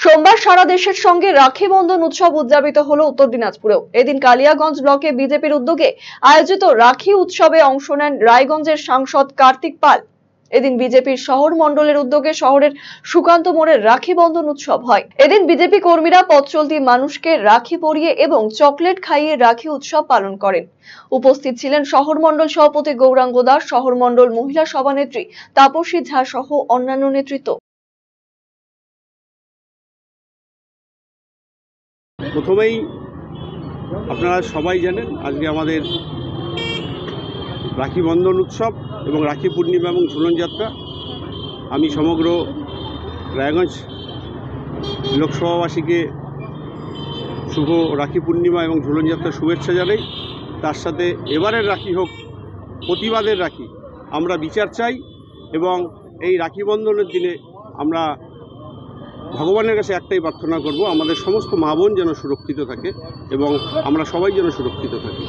সোমবার সারা দেশের সঙ্গে রাখি বন্ধন উৎসব উদযাপিত হলো উত্তর দিনাজপুরেও। এদিন কালিয়াগঞ্জ ব্লকে বিজেপির উদ্যোগে আয়োজিত রাখি উৎসবে অংশ নেন রায়গঞ্জের সাংসদ কার্তিক পাল। এদিন বিজেপির শহর মণ্ডলের উদ্যোগে শহরের সুকান্ত মোড়ে রাখি বন্ধন উৎসব হয়। এদিন বিজেপি কর্মীরা পথ চলতি মানুষকে রাখি পরিয়ে এবং চকলেট খাইয়ে রাখি উৎসব পালন করেন। উপস্থিত ছিলেন শহর মণ্ডল সভাপতি গৌরাঙ্গ দাস, শহর মণ্ডল মহিলা সভানেত্রী তাপসী ঝা সহ অন্যান্য নেতৃত্ব। প্রথমেই আপনারা সবাই জানেন আজকে আমাদের রাখি বন্ধন উৎসব এবং রাখি পূর্ণিমা এবং ঝুলন যাত্রা। আমি সমগ্র রায়গঞ্জ লোকসভাবাসীকে শুভ রাখি পূর্ণিমা এবং ঝুলন যাত্রার শুভেচ্ছা জানাই। তার সাথে এবারের রাখি হোক প্রতিবাদের রাখি, আমরা বিচার চাই এবং এই রাখি বন্ধনের দিনে আমরা ভগবানের কাছে একটাই প্রার্থনা করব, আমাদের সমস্ত মা বোন যেন সুরক্ষিত থাকে এবং আমরা সবাই যেন সুরক্ষিত থাকি।